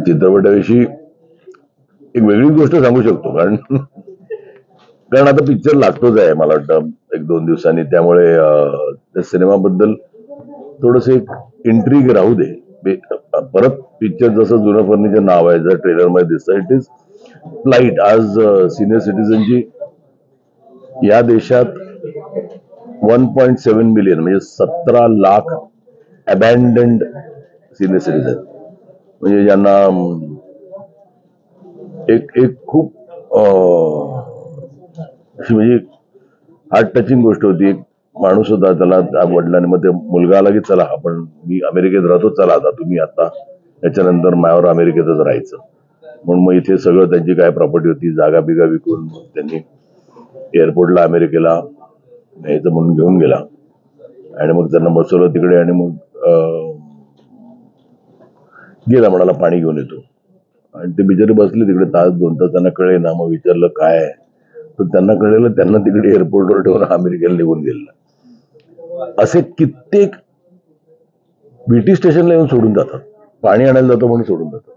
चित्रपटाविषयी एक वेगळी गोष्ट सांगू शकतो, कारण कारण आता पिक्चर लागतोच आहे मला वाटतं 1-2 दिवसांनी, त्यामुळे त्या सिनेमाबद्दल थोडस एक इंट्रिग राहू दे. परत पिक्चर जसं जुनं फर्निचर नाव आहे, जर ट्रेलर मध्ये दिसतं, इट इज फ्लाईट. आज सिनियर सिटीजनची या देशात 1.7 मिलियन म्हणजे 17 लाख अबॅन्डन्ड सिनियर सिटीजन, म्हणजे ज्यांना एक खूप म्हणजे हार्ट टचिंग गोष्ट होती. एक माणूस होता, त्याला वडिलांनी, मग ते मुलगा आला की चला आपण, मी अमेरिकेत राहतो, चला आता तुम्ही आता त्याच्यानंतर मायावर अमेरिकेतच राहायचं म्हणून मग इथे सगळं त्यांची काय प्रॉपर्टी होती, जागा बिगा विकून त्यांनी एअरपोर्टला अमेरिकेला न्यायचं म्हणून घेऊन गेला. आणि मग त्यांना बसवलं तिकडे आणि मग गेला, म्हणाला पाणी घेऊन येतो. आणि ते बिचारे बसले तिकडे तास 2 तास, त्यांना कळे ना. मग विचारलं काय, तर त्यांना कळलेलं त्यांना तिकडे एअरपोर्टवर ठेवून अमेरिकेला निघून गेलेलं. असे कित्येक बीटी स्टेशनला येऊन सोडून जातात, पाणी आणायला जातो म्हणून सोडून जातात,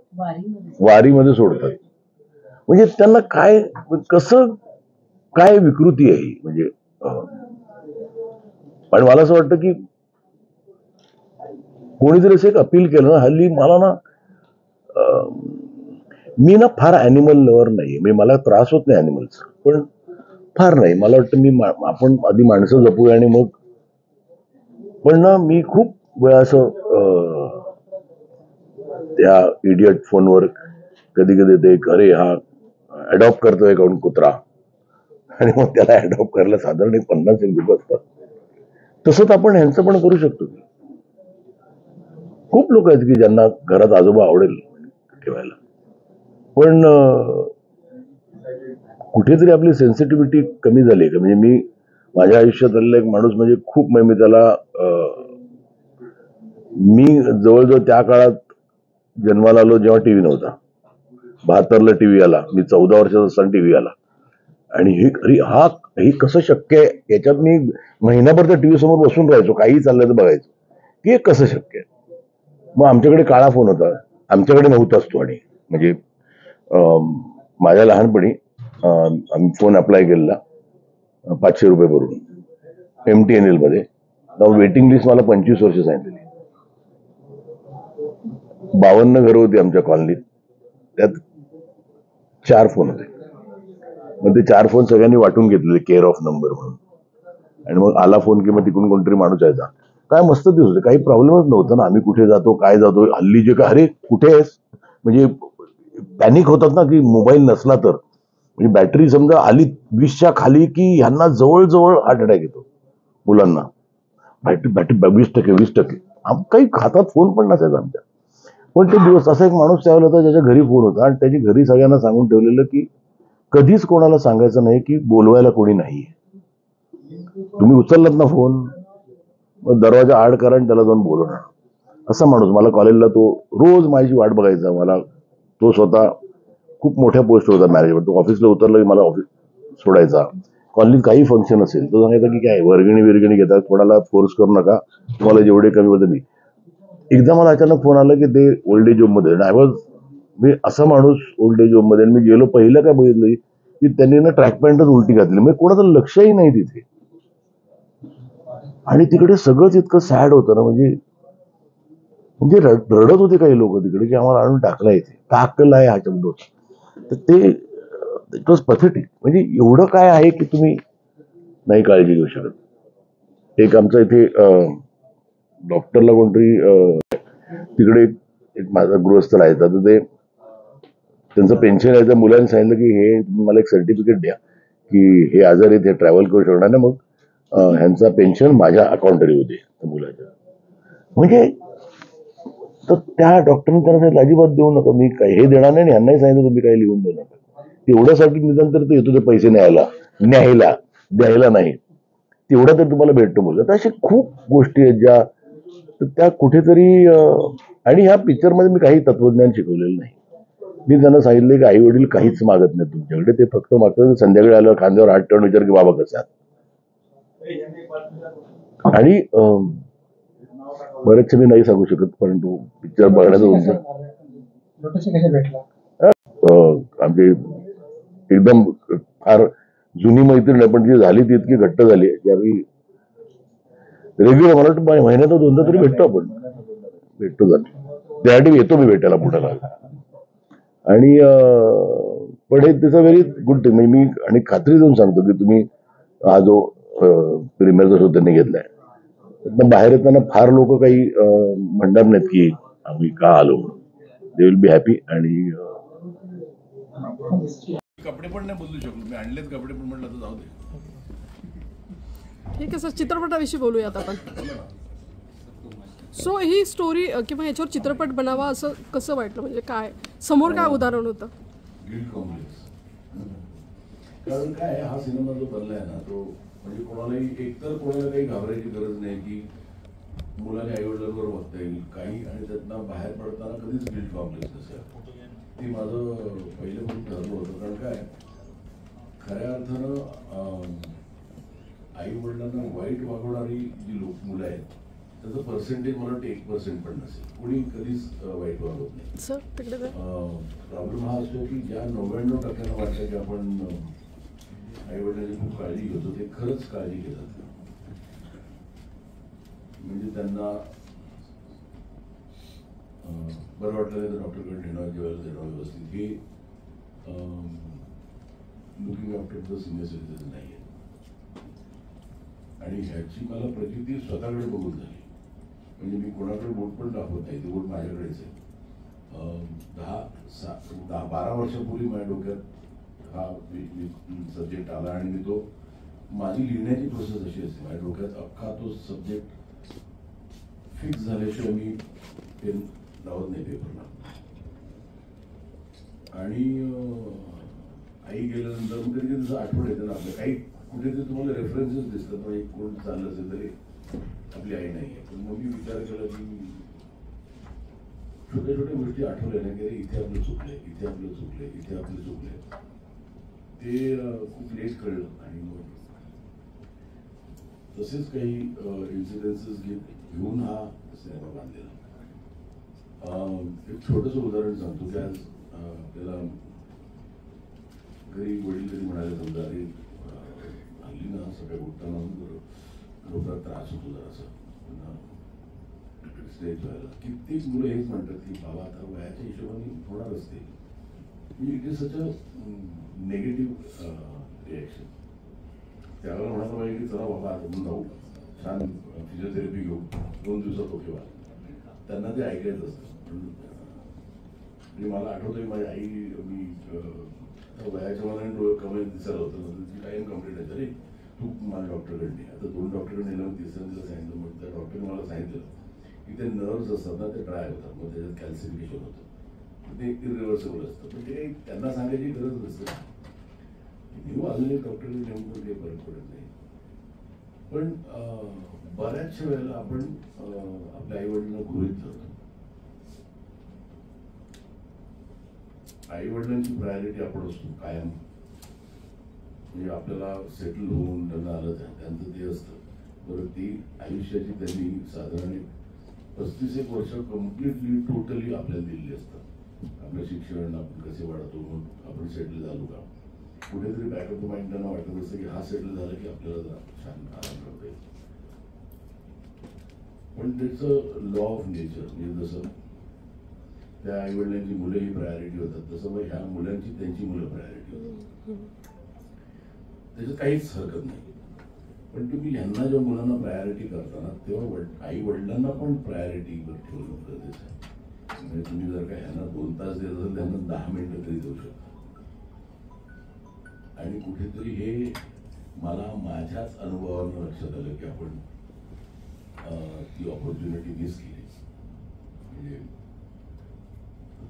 वारीमध्ये सोडतात. म्हणजे त्यांना काय, कसं काय विकृती आहे म्हणजे. आणि मला असं वाटतं की कोणीतरी असं एक अपील केलं ना, हल्ली मला ना, मी ना फार ॲनिमल लवर नाही, म्हणजे मला त्रास होत नाही ॲनिमलचा, पण फार नाही. मला वाटतं आपण आधी माणसं जपूया आणि मग. पण ना मी खूप वेळा असं त्या इडियट फोनवर कधी कधी ते अरे हा अडॉप्ट करतोय काऊन कुत्रा, आणि मग त्याला अडॉप्ट करायला साधारण 50 रुपये असतात. तसंच आपण ह्यांचं पण करू शकतो. खूप लोक आहेत की ज्यांना घरात आजोबा आवडेल ठेवायला, पण कुठेतरी आपली सेन्सिटिव्हिटी कमी झाली आहे का. म्हणजे मी माझ्या आयुष्यात आलेला एक माणूस म्हणजे खूप, मी त्याला मी जवळजवळ त्या काळात जन्माला आलो जेव्हा टीव्ही नव्हता. 72ला टीव्ही आला, मी 14 वर्षाचा असताना टीव्ही आला. आणि हे कसं शक्य आहे, याच्यात मी महिनाभर त्या टीव्ही समोर बसून राहायचो, काही चाललं तर बघायचो की हे कसं शक्य आहे. मग आमच्याकडे काळा फोन होता, आमच्याकडे नव्हताच तो. आणि म्हणजे माझ्या लहानपणी आम्ही फोन अप्लाय केला 500 रुपये भरून MTNL मध्ये. वेटिंग लिस्ट मला 25 वर्ष सांगितलेली. 52 घरं होती आमच्या कॉलनीत, त्यात 4 फोन होते. मग ते 4 फोन सगळ्यांनी वाटून घेतलेले, केअर ऑफ नंबर म्हणून. आणि मग आला फोन की मग तिकडून कोणतरी माणूस यायचा. काय मस्त दिवस होते, काही प्रॉब्लेमच नव्हतं ना. आम्ही कुठे जातो, काय जातो, हल्ली जे काय, अरे कुठे आहेस, म्हणजे पॅनिक होतात ना की मोबाईल नसला तर. म्हणजे बॅटरी समजा आली 20च्या खाली की ह्यांना जवळजवळ हार्ट अटॅक येतो मुलांना. बॅटरी 20%. काही हातात फोन पण नसायचा आमच्या. पण ते दिवस, असा एक माणूस त्यावेळेला होता ज्याच्या घरी फोन होता, आणि त्याची घरी सगळ्यांना सांगून ठेवलेलं की कधीच कोणाला सांगायचं नाही की बोलवायला कोणी नाहीये. तुम्ही उचललात ना फोन, मग दरवाजा आड करा आणि त्याला जाऊन बोलवणार. असा माणूस. मला कॉलेजला तो रोज माझी वाट बघायचा. मला तो स्वतः खूप मोठ्या पोस्ट होता मॅनेजमेंट. तो ऑफिसला उतरला की मला ऑफिस सोडायचा. कॉलनीत काही फंक्शन असेल तो सांगायचा की काय वर्गणी घेतात, कोणाला फोर्स करू नका, तुम्हाला जेवढे कमी होते. मी एकदा मला अचानक फोन आला की ते ओल्ड एज होम मध्ये, मी असा माणूस ओल्ड एज होम मध्ये. मी गेलो, पहिलं काय बघितलं की त्यांनी ना ट्रॅक पॅन्टच उलटी घातली, म्हणजे कोणाचं लक्षही नाही तिथे. आणि तिकडे सगळंच इतकं सॅड होतं ना, म्हणजे रडत होते काही लोक तिकडे की आम्हाला आणून टाकलं इथे. टाकलं आहे हा शब्द होता. तर ते इट वॉज पथेटिक. म्हणजे एवढं काय आहे की तुम्ही नाही काळजी घेऊ शकत. एक आमचा इथे डॉक्टरला कोणतरी तिकडे एक माझा गृहस्थ राहायचा, तर ते त्यांचं पेन्शन यायचं. मुलांनी सांगितलं की हे मला एक सर्टिफिकेट द्या की हे आजार इथे ट्रॅव्हल करू शकणार ना, मग ह्यांचा पेन्शन माझ्या अकाउंटवर येऊ दे मुलाच्या. म्हणजे तर त्या डॉक्टरने त्यांना सांगितलं अजिबात देऊ नका, मी काही हे देणार नाही. ह्यांनाही सांगितलं तुम्ही काही लिहून देऊ नका. तेवढ्यासाठी निदान तर ते येतो ते पैसे न्यायला द्यायला नाही, तेवढा तर तुम्हाला भेटतो मुलं. तर अशा खूप गोष्टी आहेत ज्या, तर त्या कुठेतरी. आणि ह्या पिक्चरमध्ये मी काही तत्वज्ञान शिकवलेलं नाही. मी त्यांना सांगितलं की आई वडील काहीच मागत नाही तुमच्याकडे, ते फक्त मागतात संध्याकाळी आल्यावर खांद्यावर हात ठेवून विचार की बाबा कसा. आणि बरेचसे मी नाही सांगू शकत, परंतु पिक्चर बघण्याचं तुमचं लोटसशी कशा भेटला? आमची एकदम फार जुनी मैत्रीण आहे, पण ती झाली ती इतकी घट्ट झाली की आम्ही रेग्युलर, मला वाटतं महिन्यात दोनदा तरी भेटतो आपण, भेटतो जातो. त्यासाठी येतो मी भेटायला पुण्याला. आणि पण हे त्याचं व्हेरी गुड थिंग. म्हणजे मी आणि खात्री देऊन सांगतो की तुम्ही हा जो प्रीमियरचा शो त्यांनी घेतलाय, त्यातनं बाहेर येताना फार लोक काही म्हणणार नाहीत की आम्ही का आलो म्हणून. They will be happy. आणि कपडे पण नाही बदलू शकलो मी, आणलेत कपडे पण म्हटलं तर जाऊ दे. ठीक आहे सर, चित्रपटाविषयी बोलूयात आपण. सो ही स्टोरी किंवा ह्याच्यावर चित्रपट बनावा असं कसं वाटलं? म्हणजे काय समोर काय उदाहरण होतं? Guilt complex. कारण काय हा सिनेमा जो बनलाय ना, तो म्हणजे कोणालाही एकतर कोणाला काही घाबरायची गरज नाही की मुलाने आईवडिलांवर बघता येईल काही, आणि त्यातनं बाहेर पडताना कधीच गिल्ट कॉम्प्लेक्स नसेल. ते माझं पहिलं पण ठरलं होतं. कारण काय खऱ्या अर्थानं आई वडिलांना वाईट वागवणारी जी मुलं आहेत त्याचं पर्सेंटेज मला वाटतं 1% पण नसेल. कोणी कधीच वाईट वागवत नाही सर. तिकडे प्रॉब्लेम हा असतो की ज्या 99% वाटतं की आपण आई वडिलांची खूप काळजी घेतो, ते खरंच काळजी घेतात. म्हणजे त्यांना बरं वाटलं नाही तर डॉक्टरकडे नेणं, जेवायला देणं व्यवस्थित, हे looking after the senior citizen नाही आहे. आणि ह्याची मला प्रचिती स्वतःकडे बघून झाली. म्हणजे मी कोणाकडे बोट पण दाखवत नाही, ते बोट माझ्याकडेच आहे. 10-12 वर्षापूर्वी माझ्या डोक्यात हा सब्जेक्ट आला आणि मी तो, माझी लिहिण्याची प्रोसेस अशी असते, माझ्या डोक्यात अख्खा तो सब्जेक्ट फिक्स झाल्याशिवाय मी पेन लावत नाही पेपरला. आणि आई गेल्यानंतर मग कधी जसं आठवण येते ना आपल्या, काही कुठेतरी तुम्हाला रेफरन्सेस दिसतात, पण एक कोण चाललं असेल तरी आपली आई नाही आहे. पण मग मी विचार केला की छोट्या छोट्या गोष्टी आठवल्या ना की इथे आपलं चुकलंय, इथे आपलं चुकलंय, इथे आपलं चुकलंय, ते खूप लेट कळलं. आणि मग तसेच काही इन्सिडेन्सेस घेऊन हा सिनेमा बांधलेला. एक छोटंसं उदाहरण सांगतो की आज आपल्याला घरी वडील कधी म्हणाले, समजा अरे हल्ली ना सगळ्या उठताना डोक्यात त्रास होतो जरासा स्टेज व्हायला. कित्येक मुलं हेच म्हणतात की बाबा आता वयाच्या हिशोबाने होणार असते. म्हणजे it is such a negative reaction. त्यावेळेला म्हणायला पाहिजे की चला बाबा आपण जाऊ, छान फिजिओथेरपी घेऊ, 2 दिवसात ओके व्हा. त्यांना ते ऐकायचं असतं. म्हणजे मला आठवतं की माझी आई, मी वयाच्या मनाने डोळे कमी दिसायला होतं, टाईम कम्प्लीट आहे, अरे तू मला डॉक्टरकडे नाही. आता 2 डॉक्टरकडे नेलं, मग तिसऱ्यांदा सांगितलं, मग त्या डॉक्टरने मला सांगितलं की ते नर्व्स असतात ना, ते ड्राय होतात, मग त्याच्यात कॅल्सिफिकेशन होतं, ते इरिव्हर्सिबल असतं. पण ते काही त्यांना सांगायची गरज नसते. मी अजून एक डॉक्टरकडे नेऊन पण काही फरक पडत नाही. पण बऱ्याचशा वेळेला आपण आपल्या आई वडिलांना गृहीत धरतो. आई वडिलांची प्रायोरिटी आपण असतो कायम. म्हणजे आपल्याला सेटल होऊन त्यांना आलं, त्यांचं ते असतं. बरं, ती आयुष्याची त्यांनी साधारण 35 वर्ष कम्प्लिटली टोटली आपल्याला दिलेली असतात. आपलं शिक्षण, आपण कसे वाढतो, मग आपण सेटल झालो का, कुठेतरी बॅक ऑफ द माइंड त्यांना वाटत असतं की हा सेटल झाला की आपल्याला जरा छान आराम करता येईल. पण त्याचं लॉ ऑफ नेचर, म्हणजे जसं त्या आई वडिलांची मुलं ही प्रायोरिटी होतात, तसं मग ह्या मुलांची त्यांची मुलं प्रायोरिटी होतात. त्याच्यात काहीच हरकत नाही. पण तुम्ही ह्यांना जेव्हा मुलांना प्रायोरिटी करताना तेव्हा आई वडिलांना पण प्रायोरिटी ठेवणं गरजेचं आहे. म्हणजे तुम्ही जर का ह्यांना 2 तास देत असाल, त्यांना 10 मिनिटं तरी देऊ शकता. आणि कुठेतरी हे मला माझ्याच अनुभवानं लक्षात आलं की आपण ती ऑपॉर्च्युनिटी मिस केली. म्हणजे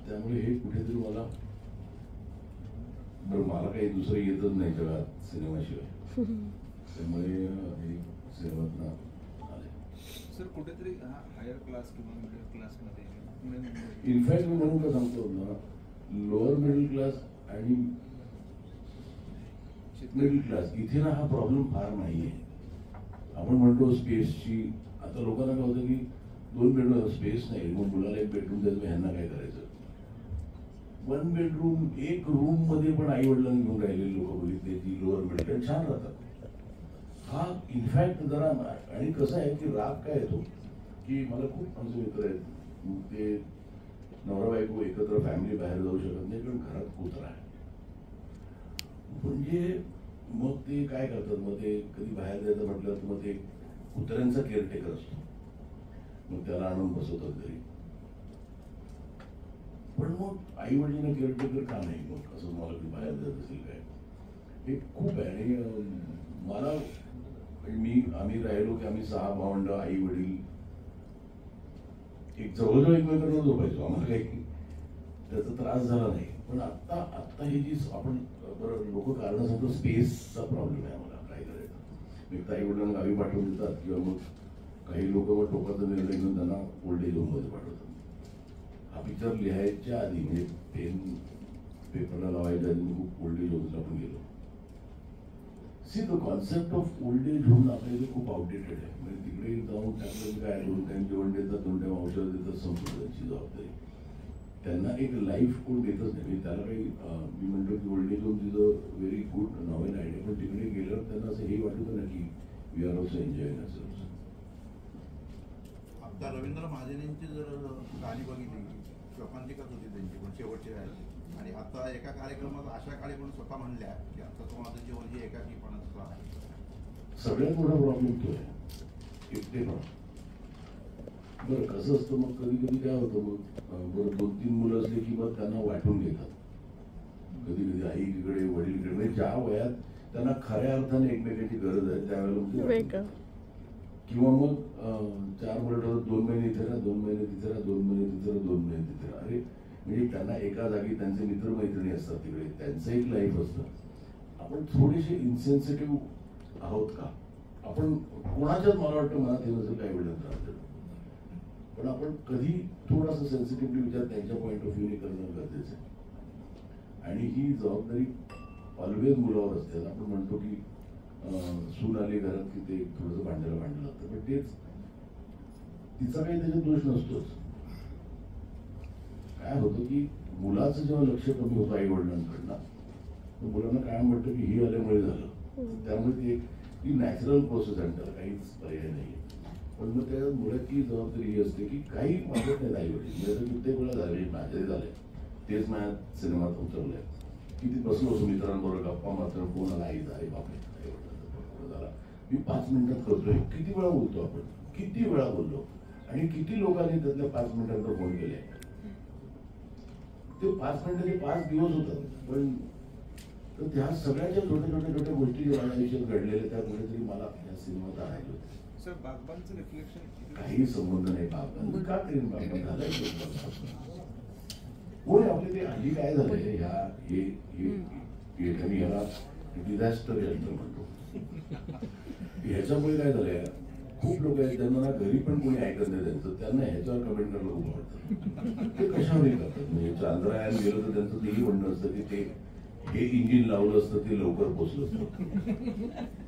त्यामुळे हे कुठेतरी मला, बरं मला काही दुसरं येतच नाही जगात सिनेमाशिवाय, त्यामुळे हे सिनेमातनं आले. सर कुठेतरी हायर क्लास किंवा मिडल क्लासमध्ये, इनफॅक्ट मी म्हणून का सांगतो ना, लोअर मिडल क्लास आणि मिडल क्लास इथे ना हा प्रॉब्लेम फार नाही आहे. आपण म्हणतो स्पेसची, आता लोकांना काय होतं की 2 बेडरूम स्पेस नाही, मग मुलाला 1 बेडरूम द्यायचं, ह्यांना काय करायचं. 1 बेडरूम, एक रूम मध्ये पण आई वडिलांनी घेऊन राहिलेली लोक बघितले ती लोअर मिडल छान राहतात. हा इनफॅक्ट जरा आणि कसं आहे की राग काय येतो की मला खूप आमचे मित्र आहेत ते नवरा बायको एकत्र फॅमिली बाहेर जाऊ शकत नाही कारण घरात कुत्रा आहे. म्हणजे मग ते काय करतात, मग ते कधी बाहेर जायचं म्हटलं तर मग ते कुत्र्यांचा केअरटेकर असतो, मग त्याला आणून बसवतात घरी. पण मग आई वडिलांना केअरटेकर का नाही मग असं मला की बाहेर जात असेल काय, हे खूप आहे. आणि मला आम्ही राहिलो की आम्ही 6 भावंड, आई वडील एक जवळजवळ एकमेकांना झोपायचो, आम्हाला काही त्याचा त्रास झाला नाही. पण आत्ता ही जी आपण बरं लोक कारण सांगतो स्पेसचा प्रॉब्लेम आहे आम्हाला, काय करायचं. एक तर आई वडिलांना गावी पाठवून देतात किंवा मग काही लोक मग टोकाचा निर्णय घेऊन त्यांना ओल्ड एज होममध्ये पाठवतात. हा पिक्चर लिहायच्या आधी म्हणजे पेपरला लावायच्या आधी मी खूप ओल्ड एज होमला पण गेलो. See the concept of old age home आपल्या इथे खूप आउटडेटेड आहे. म्हणजे तिकडे जाऊन टाकलं काय 2 टाइम जेवण देतात, 2 टाइम औषध देतात, संपूर्ण त्यांची जबाबदारी. त्यांना एक लाईफ कोण देतच नाही. त्याला काही मी म्हणतो की old age home is a very good novel idea, पण तिकडे गेल्यावर त्यांना असं हे वाटतं ना की वी आर ऑल्सो एन्जॉयिंग असेल्स. आता रवींद्र महाजनांची जर गाणी बघितली, शोकांतिकाच होती त्यांची पण शेवटची राहिली. आणि आता एका कार्यक्रमात अशा काळी पण स्वतः म्हणल्या की आता तो माझं जीवन हे एकाकीपणाचं आहे. सगळ्यात मोठा प्रॉब्लेम तो आहे, एकटेपणा. बरं कसं असतं मग कधी कधी काय होतं, मग बरं 2-3 मुलं असले की मग त्यांना वाटून घेतात. कधी कधी आईकडे वडीलकडे, म्हणजे ज्या वयात त्यांना खऱ्या अर्थाने एकमेकांची गरज आहे त्यावेळेला किंवा मग 4 मुलं ठरवत 2 महिने इथे राहा, 2 महिने तिथे राहा, 2 महिने तिथे राहा, 2 महिने तिथे राहा. अरे म्हणजे त्यांना एका जागी त्यांचे मित्रमैत्रिणी असतात, तिकडे त्यांचं एक लाईफ असतं. आपण थोडेसे इन्सेन्सिटिव्ह आहोत का आपण? कोणाच्याच मला वाटतं मनात हे नसेल काय वडील राहतं, पण आपण कधी थोडासा सेन्सिटिव्हली विचार त्यांच्या पॉईंट ऑफ व्ह्यूने करणं गरजेचं आहे. आणि ही जबाबदारी ऑलवेज मुलावर असते. आपण म्हणतो की सून आली घरात की ते थोडंसं भांडायला लागतं, पण तेच तिचा काही त्याच्यात दोष नसतोच. काय होतं की मुलाचं जेव्हा लक्ष कमी होतं आई वडिलांकडनं, तर मुलांना काय म्हणतं की ही आल्यामुळे झालं. त्यामुळे ती नॅचरल प्रोसेस आहे, त्याला काहीच पर्याय नाही. पण मग त्या मुलाची जबाबदारी ही असते की काही मागत नाही आई वडील. म्हणजे कित्येक वेळा झाले, माझे झाले, तेच माझ्या सिनेमात उतरलंय की ती बसलो असो मित्रांबरोबर गप्पा मात्र फोन आला आईचा, आई बापरे झाला, मी 5 मिनिटात करतोय. किती वेळा बोलतो आपण, किती वेळा बोललो, आणि किती लोकांनी त्यातल्या 5 मिनिटांवर फोन केले. ते 5 मिनिटाचे 5 दिवस होतात. पण तर त्या सगळ्याच्या छोट्या गोष्टी माझ्या आयुष्यात घडलेल्या त्या कुठेतरी मला या सिनेमात आणायचे होते. सर बागबानचं रिफ्लेक्शन काही संबंध नाही बागबान का करेन, बागबान झालंय कोण आपले ते हल्ली काय झालंय ह्याला डिझास्टर यंत्र म्हणतो. ह्याच्यामुळे काय झालंय, खूप लोक आहेत ज्यांना ना घरी पण कोणी ऐकत नाही त्यांचं, त्यांना ह्याच्यावर कमेंट करायला खूप आवडतं. ते कशावरही करतात. म्हणजे चांद्रयान गेलं तर त्यांचं तेही म्हणणं असतं की ते हे इंजिन लावलं असतं ते लवकर पोचलं असतं.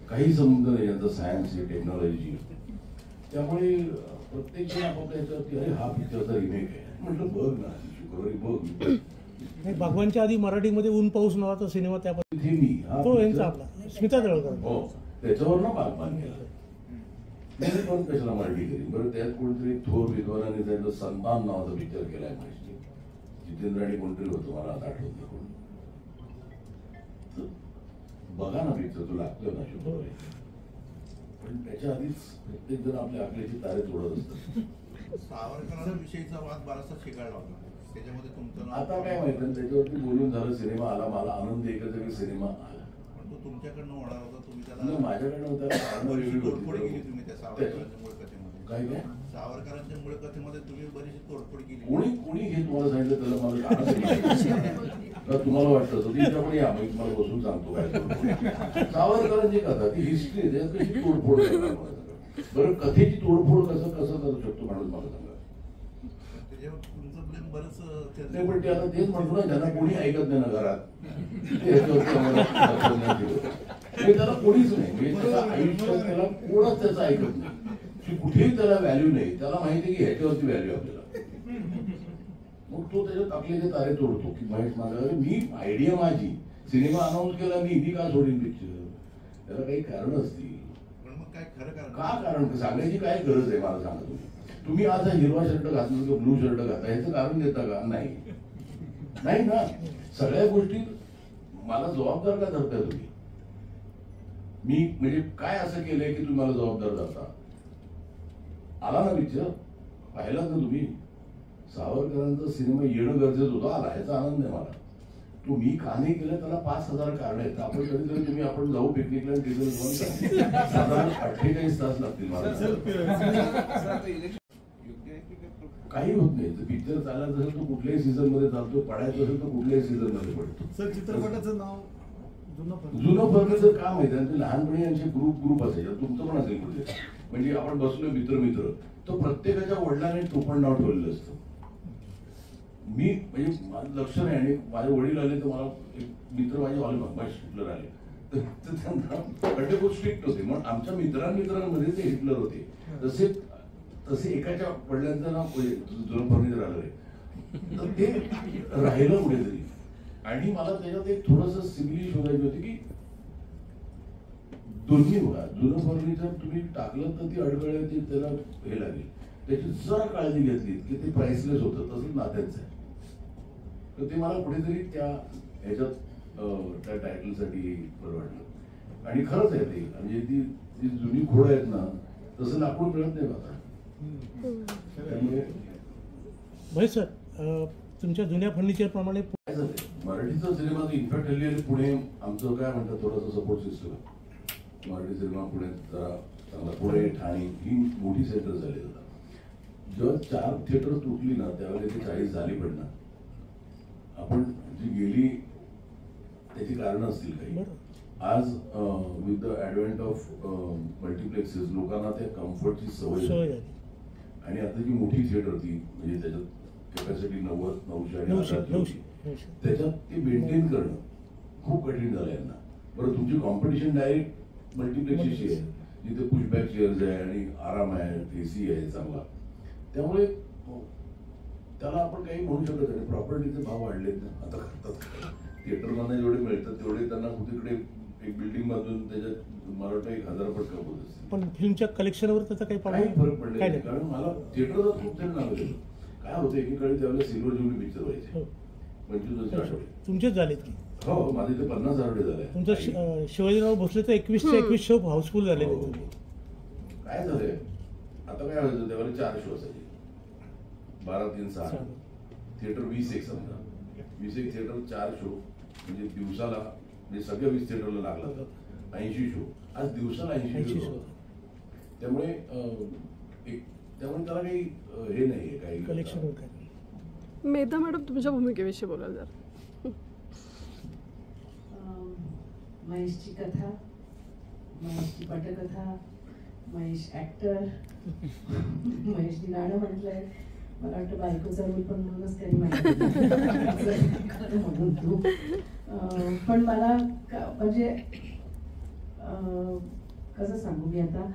काही संबंध नाही यांचा सायन्स टेक्नॉलॉजी. त्यामुळे प्रत्येक जण आपापल्या ह्याच्यावरती अरे हा पिक्चरचा रिमेक आहे म्हटलं बघ ना शुक्रवारी बघ. भगवानच्या आधी मराठीमध्ये ऊन पाऊस नावाचा सिनेमा त्यामध्ये मी तो यांचा आपला स्मिता जळगाव हो त्याच्यावर ना बागबान केला. त्याने पण कशाला मराठी केली बरं. त्यात कोणतरी थोर विद्वानाने त्यांचा संतान नावाचा पिक्चर केलाय माहिती, जितेंद्र आणि कोणतरी होतं मला आता आठवत नाही कोण. बघा ना पिक्चर तो लागतोय ना शुक्रवारी. पण त्याच्या आधीच प्रत्येक जण आपल्या आकल्याची तारे तोडत असतात. सावरकरांविषयीचा वाद बराचसा शिकायला होता त्याच्यामध्ये तुमचं आता काय माहिती त्याच्यावरती बोलून झालं, सिनेमा आला, मला आनंद एकच की सिनेमा आला. पण तो तुमच्याकडनं होणार होता, तुम्ही त्याला माझ्याकडनं होता तोडफोड केली तुम्ही त्या सावरकरांच्या मूळ कथेमध्ये. काय काय सावरकरांच्या मूळ कथेमध्ये तुम्ही बरीचशी तोडफोड केली. कोणी हे तुम्हाला सांगितलं त्याला मला तुम्हाला वाटतं तिच्या पण या मी तुम्हाला बसून सांगतो काय सावरकरांची कथा ती हिस्ट्री त्यात कशी तोडफोड करणार. बरं कथेची तोडफोड कसं करू शकतो माणूस मला सांगा. नाही पण ते आता तेच म्हणतो ना ज्यांना कोणी ऐकत नाही ना घरात त्याला कोणीच नाही. म्हणजे त्याला आयुष्यात त्याला कोणच त्याचं ऐकत नाही, कुठेही त्याला व्हॅल्यू नाही. त्याला माहिती आहे की ह्याच्यावरती व्हॅल्यू आपल्याला. मग तो त्याच्यात आपले तारे तोडतो की महेश मांडवे मी आयडिया माझी सिनेमा अनाऊन्स केला मी का सोडीन पिक्चर त्याला काही कारण असतील. पण मग काय खरं कारण का कारण सांगायची काय गरज आहे मला सांगा तुम्ही आज हा हिरवा शर्ट घातला किंवा ब्लू शर्ट घातला ह्याचं कारण देता का? नाही ना. सगळ्या गोष्टी मला जबाबदार का धरताय तुम्ही? मी म्हणजे काय असं केलंय की तुम्ही मला जबाबदार धरता? आला ना पिक्चर पाहिलात ना तुम्ही? सावरकरांचा सिनेमा येणं गरजेचं होतं, आला याचा आनंद आहे मला. तो मी का नाही केलं त्याला 5,000 कारण आहेत. आपण कधीतरी तुम्ही आपण जाऊ पिकनिकला तिथे साधारण 48 तास लागतील मला. काही होत नाही. पिक्चर चालायचं असेल तर कुठल्याही सीझन मध्ये चालतो, पडायचं असेल तर कुठल्याही सीझन मध्ये पडतो. सर चित्रपटाचं नाव जुनं फर्निचर काम आहे त्यांचे. लहानपणी यांचे ग्रुप असायचे, तुमचं पण असेल कुठे. म्हणजे आपण बसलो मित्र तो प्रत्येकाच्या वडिलांनी टोपण नाव ठेवलेलं असतं. मी म्हणजे माझं लक्ष नाही आणि माझे वडील आले तर मला एक मित्र माझे आले बस हिटलर आले तर त्यांना खूप स्ट्रिक्ट होते. मग आमच्या मित्रांमध्ये ते हिटलर होते. तसे एकाच्या वडिलांचं नाव जुनं फर्निचर आलं आहे तर ते राहिलं कुठेतरी. आणि मला त्याच्यात एक थोडंसं सिमिली शोधायची होती की दोन्ही बघा जुनं फर्निचर तुम्ही टाकलं तर ती अडगळ ते त्याला हे लागेल. त्याची जरा काळजी घेतली की ते प्राइसलेस होतं. तसंच नात्याचं आहे. तर ते मला कुठेतरी त्या ह्याच्यात त्या टायटलसाठी बरं वाटलं. आणि खरंच आहे ते म्हणजे ती जुनी खोड आहेत ना तसं लाकूड मिळत नाही आता. त्यामुळे महेश सर तुमच्या जुन्या फर्निचर प्रमाणे काय झालंय मराठीचा सिनेमा इनफॅक्ट हल्ली पुणे आमचं काय म्हणतात थोडंसं support system. Marathi cinema Pune जरा चांगला. पुणे ठाणे ही मोठी सेंटर झाली. जेव्हा 4 थिएटर तुटली ना त्यावेळेला ते 40 झाली पण ना. आपण जी गेली त्याची कारणं असतील काही. आज विथ द ऍडव्हेंट ऑफ मल्टिप्लेक्सेस लोकांना त्या कम्फर्टची सवय झाली. आणि आता जी मोठी थिएटर ती म्हणजे त्याच्यात कॅपॅसिटी 90, 900 आणि 1000 त्याच्यात ते मेंटेन करणं खूप कठीण झालं यांना. बरं तुमची कॉम्पिटिशन डायरेक्ट मल्टिप्लेक्सची आहे जिथे पुशबॅक चेअर्स आहे आणि आराम आहे, एसी आहे चांगला. त्यामुळे त्याला आपण काही म्हणू शकत नाही. प्रॉपर्टीचे भाव वाढलेत ना आता. करतात थिएटरमधून जेवढे मिळतात तेवढे त्यांना तिकडे एक बिल्डिंग बांधून त्याच्यात मला वाटतं 1000 पट कमवत असतील. पण फिल्मच्या कलेक्शनवर त्याचा काही फरक पडला नाही. कारण मला थिएटरचा खूप जण नाव गेलं. काय होतं एकीकडे त्यावेळेला सिल्वर जुबली पिक्चर व्हायचे 25 आठवडे. तुमचेच झालेत की? हो माझे ते 50 आठवडे झाले. तुमचं शिवाजीराव भोसलेचं 21चे 21 शो हाऊसफुल झाले. काय झालंय आता काय व्हायचं त्यावेळेला 4 शो असायचे. 12, 3, 6 थिएटर 20-1 समजा 20-1 थिएटर 4 शो म्हणजे दिवसाला म्हणजे सगळ्या 20 थिएटरला लागला 80 शो. आज दिवसाला 80 शो. त्यामुळे त्यामुळे त्याला काही हे नाहीये काही कलेक्शन. मेधा मॅडम तुमच्या भूमिकेविषयी बोलाल जरा. महेशची कथा, महेशची पटकथा, महेश ऍक्टर, महेशनी गाणं म्हटलंय. मला वाटतं बायकोचा रोल पण म्हणूनच त्यांनी माहिती म्हणून तू. पण मला म्हणजे कसं सांगू मी आता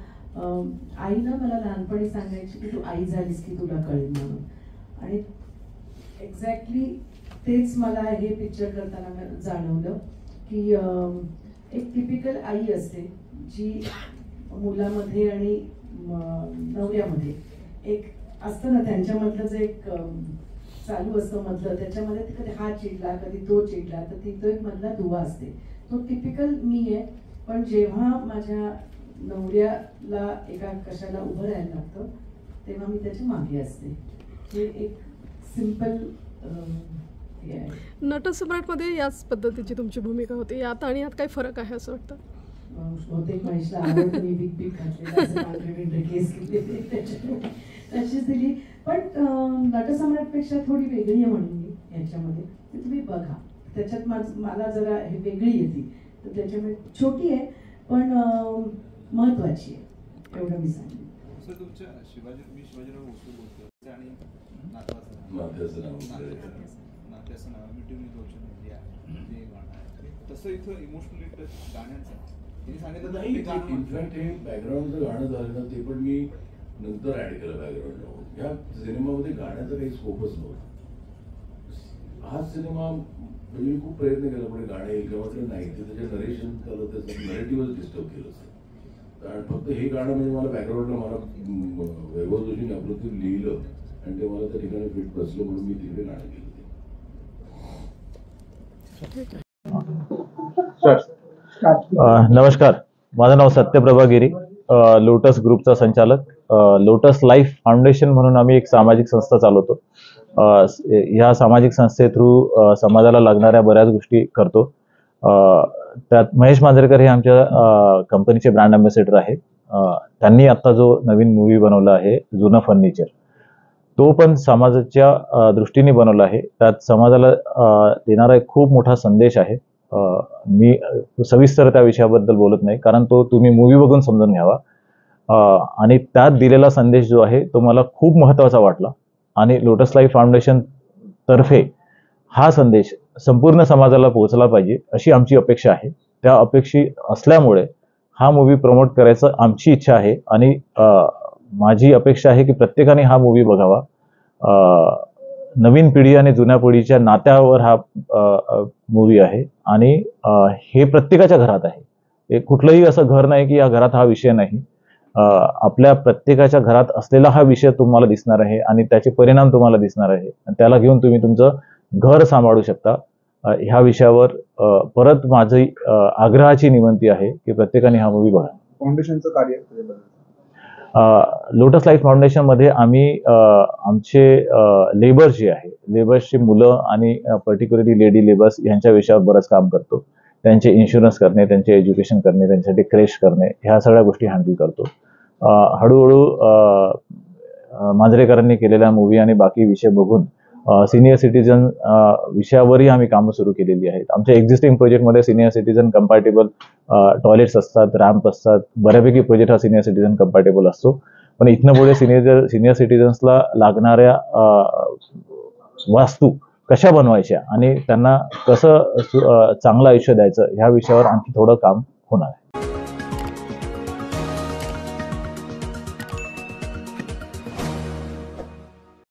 आईनं मला लहानपणी सांगायची की तू आई झालीस की तुला कळेल म्हणून. आणि एक्झॅक्टली तेच मला हे पिक्चर करताना जाणवलं की एक टिपिकल आई असते जी मुलामध्ये आणि नवऱ्यामध्ये एक असतं ना त्यांच्यामधलं जे एक चालू असतं मधलं त्याच्यामध्ये कधी हा चिडला कधी तो चिडला तर ती तो एक मधला दुवा असते. तो टिपिकल मी आहे. पण जेव्हा माझ्या नवऱ्याला एका कशाला उभं राहायला लागतं तेव्हा मी त्याच्या मागे असते. हे एक सिंपल हे आहे. नटसम्राटमध्ये याच पद्धतीची तुमची भूमिका होती. यात आणि यात काही फरक आहे असं वाटतं? बहुतेक महेशला आवडतं मी बिग बिग घातलेलं केस तशीच दिली. पण नटसम्राटपेक्षा थोडी वेगळी आहे म्हणून मी याच्यामध्ये ते तुम्ही बघा. त्याच्यात मला जरा हे वेगळी येते तर त्याच्यामुळे छोटी आहे पण महत्वाची आहे एवढं मी सांगेन. सर तुमच्या शिवाजीराव भोसले बोलतो आणि नात्याचं नाव मिटून दोषण जे गाणं आहे तसं इथं इमोशनली टच गाण्याचं त्यांनी सांगितलं नाही. इनफॅक्ट हे बॅकग्राऊंडचं गाणं झालं ना ते पण मी नंतर ऍड केलं बॅकग्राऊंड. या सिनेमामध्ये गाण्याचा काही स्कोपच नव्हता. हा सिनेमा म्हणजे मी खूप प्रयत्न केला पुढे गाणे येईल किंवा म्हटलं नाही ते त्याच्या नरेशन झालं त्याचं नरेटिव्हच डिस्टर्ब केलं असतं आणि फक्त हे गाणं म्हणजे मला बॅकग्राऊंडला मला वैभव जोशीने अप्रतिम लिहिलं आणि ते मला त्या ठिकाणी फिट बसलं म्हणून मी तिकडे गाणं केलं ते. नमस्कार, माझं नाव सत्यप्रभा गिरी, लोटस ग्रुपचा संचालक. लोटस लाईफ फाउंडेशन म्हणून आम्ही एक सामाजिक संस्था चालवतो. ह्या सामाजिक संस्थे थ्रू समाजाला लागणाऱ्या बऱ्याच गोष्टी करतो. त्यात महेश मांजरेकर हे आमच्या कंपनीचे ब्रँड अँबॅसेडर आहेत. त्यांनी आता जो नवीन मूवी बनवला आहे जुनं फर्निचर, तो पण समाजाच्या दृष्टीने बनवला आहे. त्यात समाजाला देणारा एक खूप मोठा संदेश आहे. मी सविस्तर त्या विषयाबद्दल बोलत नाही, कारण तो तुम्ही मूवी बघून समजून घ्यावा. आणि त्यात दिलेला संदेश जो आहे तो मला खूप महत्त्वाचा वाटला आणि लोटस लाईफ फाउंडेशन तर्फे हा संदेश संपूर्ण समाजाला पोहोचला पाहिजे अशी आमची अपेक्षा आहे. त्या अपेक्षी असल्यामुळे हा मूवी प्रमोट करायचं आमची इच्छा आहे आणि माझी अपेक्षा आहे की प्रत्येकाने हा मूवी बघावा. नवीन पिढी आणि जुन्या पिढीच्या नात्यावर हा मूवी आहे आणि हे प्रत्येकाच्या घरात आहे. हे कुठलंही असं घर नाही की या घरात हा विषय नाही. आपल्या प्रत्येकाच्या घरात असलेला हा विषय तुम्हाला दिसणार आहे आणि त्याचे परिणाम तुम्हाला दिसणार आहे. त्याला घेऊन तुम्ही तुमचं घर सांभाळू शकता. ह्या विषयावर परत माझी आग्रहाची विनंती आहे की प्रत्येकाने हा मूवी बघा. फाउंडेशनचं कार्य लोटस लाईफ फाउंडेशनमध्ये आम्ही आमचे लेबर्स जे आहे, लेबर्सची मुलं आणि पर्टिक्युलरली लेडी लेबर्स यांच्या विषयावर बरंच काम करतो. त्यांचे इन्शुरन्स करणे, त्यांचे एज्युकेशन करणे, त्यांच्यासाठी क्रेश करणे, ह्या सगळ्या गोष्टी हँडल करतो. हळूहळू मांजरेकरांनी केलेल्या मूवी आणि बाकी विषय बघून सिनियर सिटीजन विषयावरही आम्ही कामं सुरू केलेली आहेत. आमच्या एक्झिस्टिंग प्रोजेक्टमध्ये सिनियर सिटीजन कम्पॅटेबल टॉयलेट्स असतात, रॅम्प असतात. बऱ्यापैकी प्रोजेक्ट हा सिनियर सिटीजन कम्पॅटेबल असतो. पण इथनं पुढे सिनियर सिटीजन्सला लागणाऱ्या वास्तू कशा बनवायच्या आणि त्यांना कसं चांगलं आयुष्य द्यायचं ह्या विषयावर आणखी थोडं काम होणार आहे.